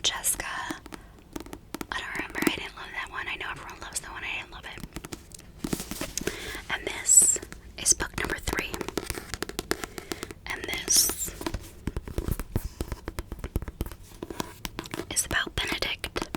Francesca. I don't remember. I didn't love that one. I know everyone loves that one. I didn't love it. And this is book number 3. And this is about Benedict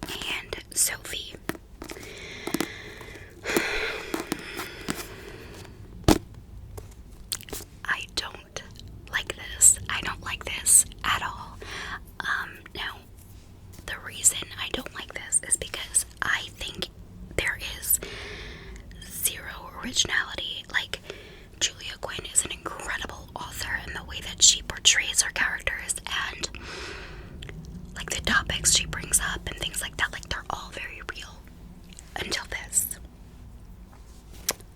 and Sophie. I don't like this. I don't like this at all. Now, the reason I don't like this is because I think there is zero originality. Like, Julia Quinn is an incredible author, and the way that she portrays her characters and like the topics she brings up and things like that, like they're all very real until this.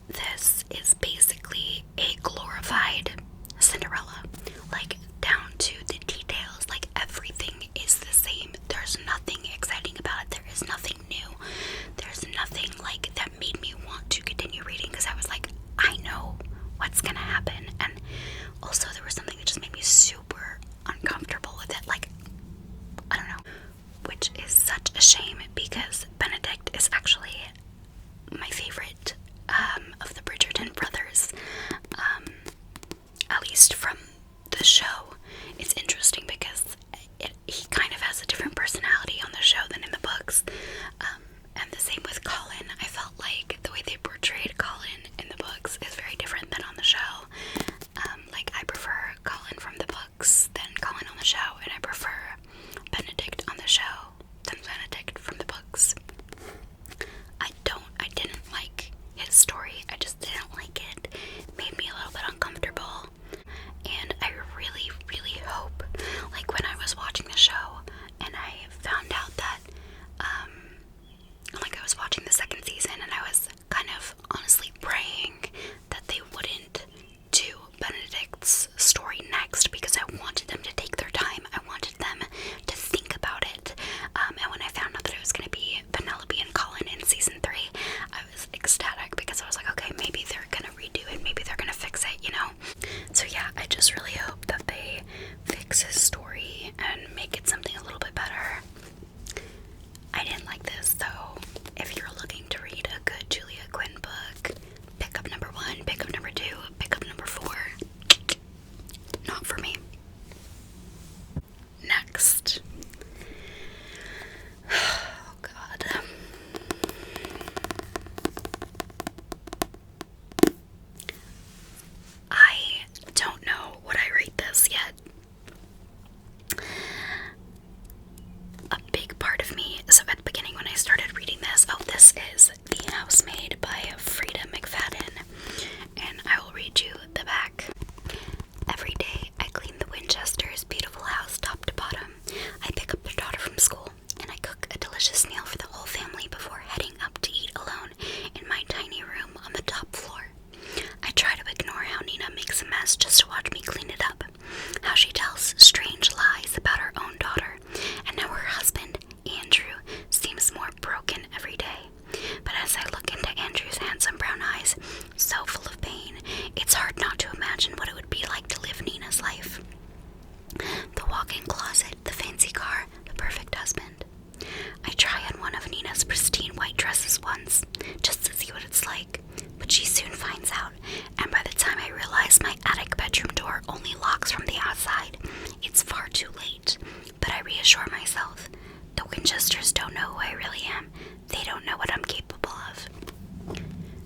This is basically a glorified Cinderella, like down to the details, like everything is the same. There's nothing exciting about it. There is nothing new. There's nothing like that made me want to continue reading, because I was like, I know what's gonna happen. And also there was something that just made me super uncomfortable with it. Like, I don't know, which is such a shame, because Benedict is actually my favorite of the Bridgerton brothers, at least from the show. It's interesting because he kind of has a different personality on the show than in the books, and the same with Colin. I felt like the way they portrayed Colin in the books is very different than on the show. Like, I prefer Colin from the books than Colin on the show, and I prefer Benedict on the show than Benedict from the books. I didn't like his story. I just didn't like it. It made me a little bit uncomfortable. And I really, really hope, like, when I was watching the show and I found out that, like, I was watching the second season, and I was kind of honestly praying that they wouldn't do Benedict's story next, because I wanted them to take their time. I wanted them to think about it. And when I found out that it was going to be Penelope and Colin in season 3, I was ecstatic, because I was like, okay, maybe they're going to redo it. Maybe they're going to fix it, you know? So yeah, I just really hope that they fix his story and make it something a little bit better. I didn't like this, so if you're looking to read a good Julia Quinn book, pick up number 1, pick up number 2, pick up number 4. Not for me. Next. Oh God. I don't know what I rate this yet. A big part of me, so at the beginning when I started reading this, this is The Housemaid by Frida McFadden, and I will read you the back. Every day I clean the Winchesters' beautiful house top to bottom. I pick up their daughter from school, and I cook a delicious meal for the whole family before heading up to eat alone in my tiny room on the top floor. I try to ignore how Nina makes a mess just to watch me clean it up, how she tells strange lies about her own daughter, and how her husband, Andrew, seems more broken every day. But as I look into Andrew's handsome brown eyes, so full of pain, it's hard not to imagine what it would be like to live Nina's life. The walk-in closet, the fancy car, the perfect husband. I try on one of Nina's pristine white dresses once, just to see what it's like, but she soon finds out, and by the time I realize my attic bedroom door only locks from the outside, it's far too late. But I reassure myself, the Winchesters don't know who I really am. They don't know what I'm capable of.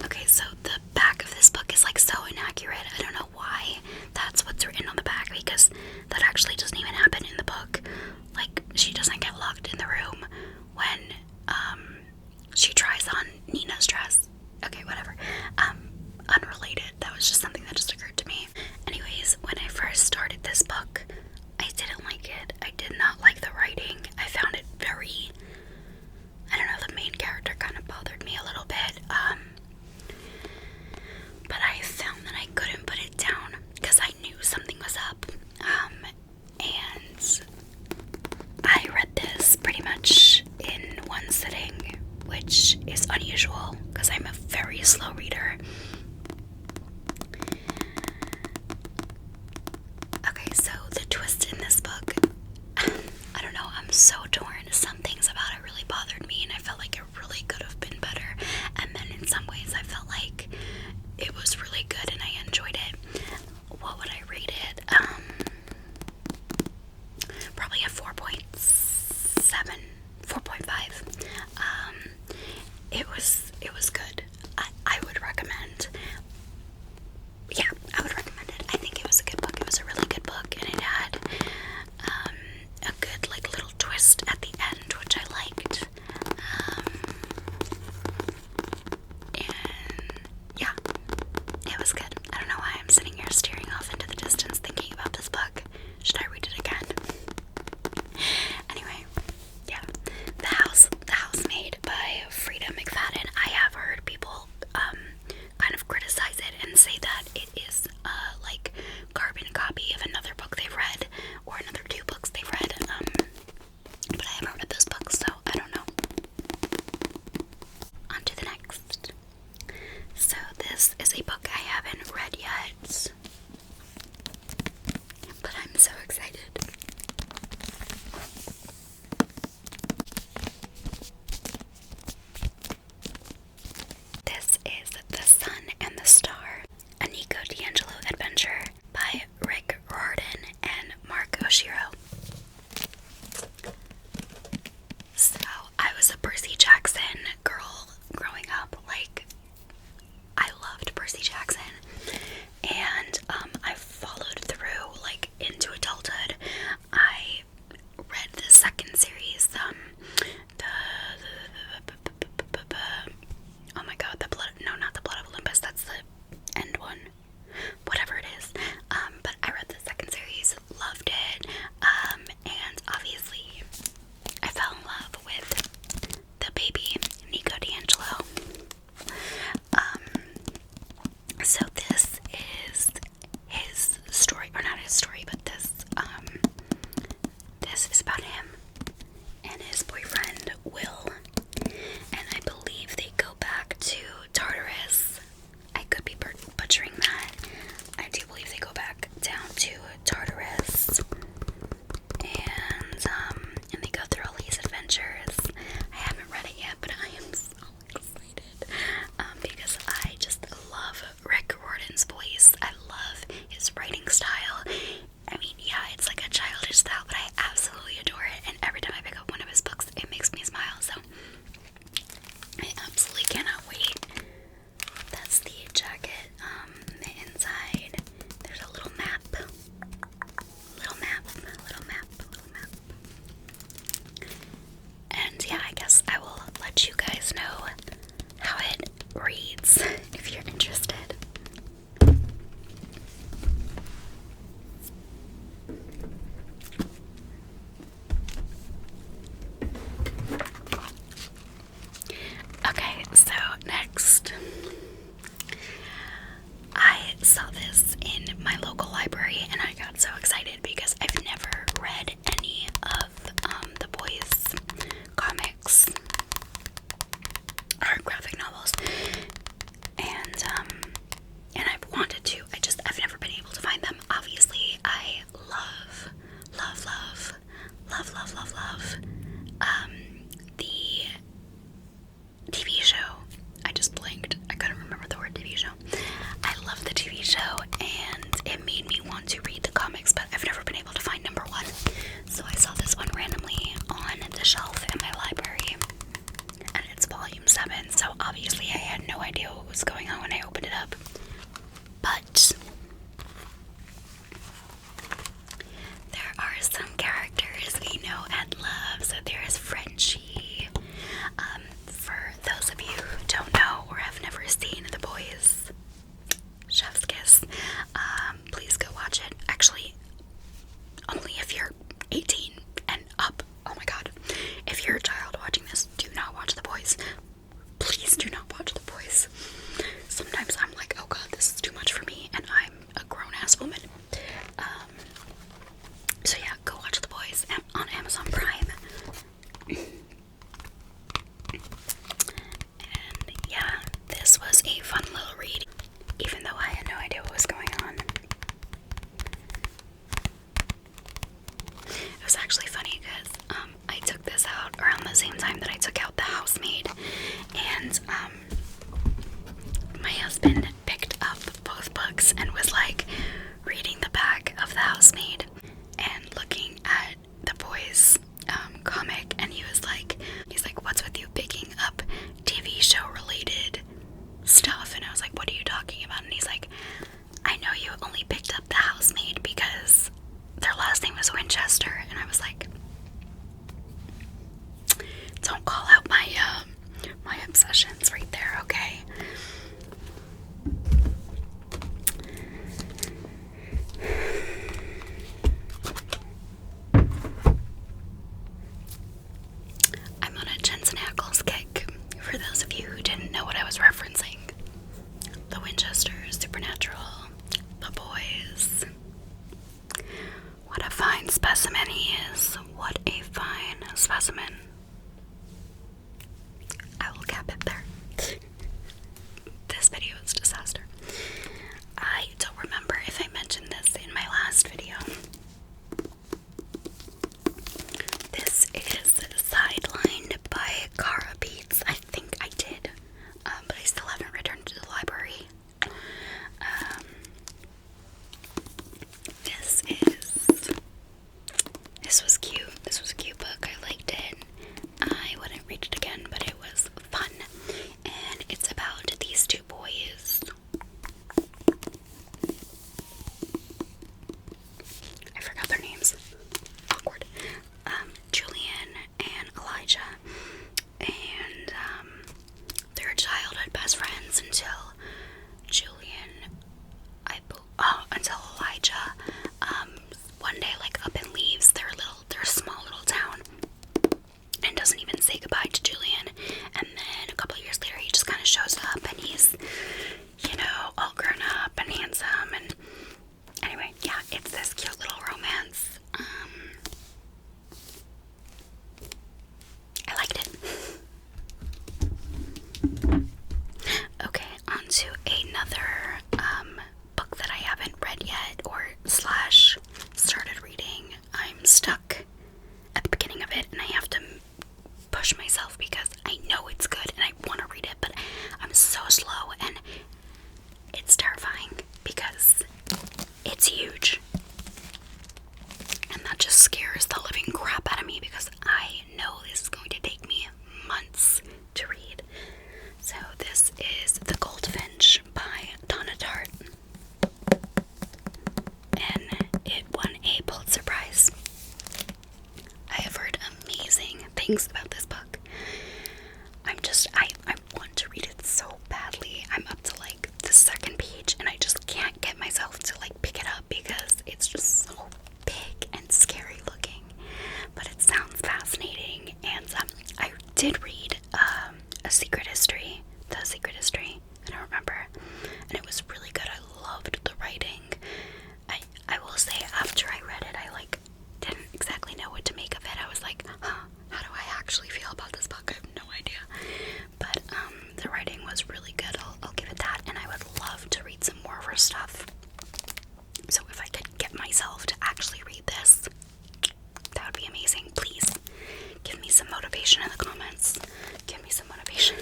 Okay, so the back of this book is like so inaccurate. I don't know why that's what's written on the back, because that actually doesn't even happen in the book. Like, she doesn't get locked in the room when she tries on Nina's dress. Okay, whatever. Unrelated. That was just something that just occurred to me. Anyways, when I first started this book, I didn't like it. I did not like the writing. I found it very, I don't know, the main character kind of bothered me a little bit. But I found that I couldn't put it down because I knew something was up. And I read this pretty much in one sitting, which is unusual because I'm a very slow reader. Okay, so the twist in this book, I don't know, I'm I'm so torn. Some things about it really bothered me, and I felt like it really could have been better. And then in some ways, I felt like it was really good and I enjoyed it. What would I rate it? Probably a 4.7, 4.5. It was good. I would recommend. Yeah, I would recommend it. I think it was a good book. It was a really good book, and it had a good like little twist at the end, which I liked. And yeah, it was good. I don't know why I'm sitting here staring off into the distance thinking about this book. Should I read it again? Anyway, yeah. The Housemaid by Frida McFadden. I have heard people kind of criticize it and say that it is like carbon copy of another book they've read or another two books they've read. But I haven't read those books, so I don't know. On to the next. So this is a book I haven't read yet, but I'm so excited. This is The Sun and the Star, a Nico D'Angelo adventure by Rick Riordan and Mark Oshiro. So, I was a Percy Jackson girl growing up. Like, I loved Percy Jackson. And I followed through, like, into adulthood. I read the second series, oh my god, not the Blood of Olympus, that's the end one. Whatever it is. But I read the second series, loved it, and obviously I fell in love with the baby Nico D'Angelo. So this is his story, or not his story, but this is about him and his boyfriend Will, and I believe they go back to Tartarus. I could be butchering that. I do believe they go back down to Tartarus, and they go through all these adventures. I haven't read it yet, but I am so excited because I just love Rick Riordan's voice. I love his writing style. I mean, yeah, it's like a childish style, but I absolutely adore it, and every time I pick up one of his books, it makes me smile, so I absolutely cannot wait. That's the jacket. The inside, there's a little map. And yeah, I guess I will let you guys know how it reads if you're interested. Okay, so next, I saw this in my local library and I got so excited because I've never read any of the boys' comics or graphic novels, and I've wanted to. I've never been able to find them. Obviously, I love the TV show. I just blinked. I couldn't remember the word TV show. I love the TV show, and it made me want to read the comics, but I've never been able to find number one. So I saw this one randomly on the shelf in my library, and it's volume 7, so obviously I had no idea what was going on when I opened it up. But there are some characters we know and love, so same time that I took out The Housemaid, and my husband picked up both books and was like reading the back of The Housemaid and looking at the boys comic, and he's like, what's with you picking up TV show related stuff? And I was like, what are you talking about? And he's like, I know you only picked up The Housemaid because their last name was Winchester. And I was like, don't call out my my obsessions right there, okay? I'm on a Jensen Ackles kick, for those of you who didn't know what I was referencing. The Winchesters, Supernatural, The Boys. What a fine specimen he is. What a fine specimen. I will cap it there. This video is a disaster. I don't remember if I mentioned this in my last video. This is Sideline by Cara Beats. I think I did, but I still haven't returned to the library. This was cute. This was a cute book. I liked it. I wouldn't read it again, but it was fun. And it's about these two boys. I forgot their names. Awkward. Julian and Elijah. And they're childhood best friends until until Elijah one day up and leaves their small little town and doesn't even say goodbye to Julian. And then a couple of years later he just kind of shows up and he's, all grown up and handsome. And anyway, yeah, it's this cute little romance. I liked it. Okay, on to another book that I haven't read yet, or started reading. I'm stuck at the beginning of it and I have to push myself because I know it's good and I want to read it, but I'm so slow and it's terrifying because it's huge. And that just scares the living crap out of me because I know this is going to take me months to read. So this is The Goldfinch by Donna Tartt. And it won a Pulitzer Prize. I have heard amazing things about this book. I want to read it so badly. I'm up to the second page and I just can't get myself to pick it up because it's just so big and scary looking. But it sounds fascinating. And I did read The Secret History. I don't remember. And it was really good. I loved the writing. I will say after I read it, I didn't exactly know what to make of it. I was like, how do I actually feel about this book? I have no idea. But the writing was really good. I'll give it that. And I would love to read some more of her stuff. So if I could get myself to actually read this, that would be amazing. Please give me some motivation in the comments. Give me some motivation.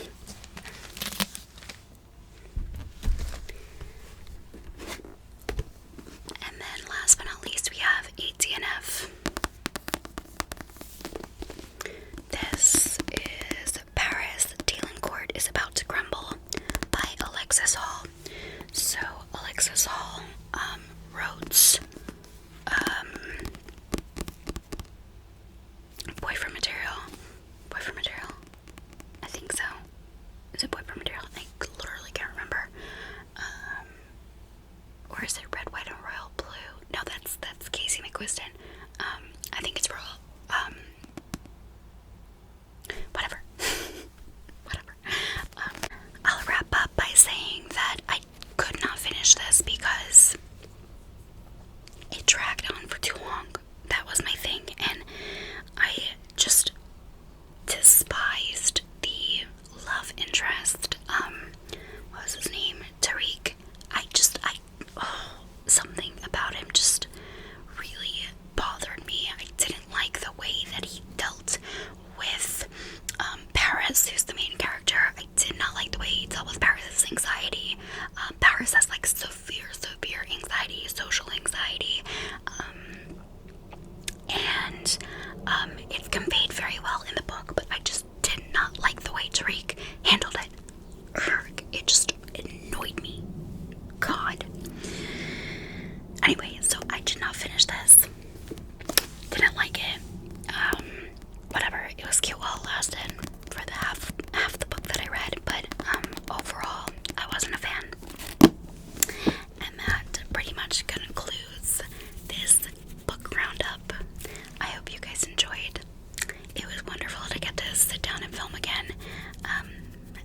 And then last but not least, we have ATNF. This is Paris, Dealing Court is About to Crumble by Alexis Hall. So Alexis Hall wrote Boyfriend Material. I think so. Paris, who's the main character, I did not like the way he dealt with Paris's anxiety. Paris has like severe anxiety, social anxiety, and it's conveyed very well in the book, but I just did not like the way Tariq handled it. It just annoyed me. God. Anyway, so I did not finish this. Didn't like it. Whatever. It was cute while it lasted for the half the book that I read, but overall, I wasn't a fan. And that pretty much concludes this book roundup. I hope you guys enjoyed. It was wonderful to get to sit down and film again.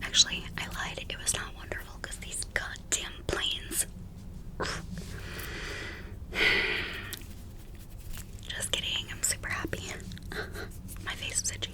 Actually, I lied. It was not wonderful because these goddamn planes. Just kidding. I'm super happy. My face is itchy.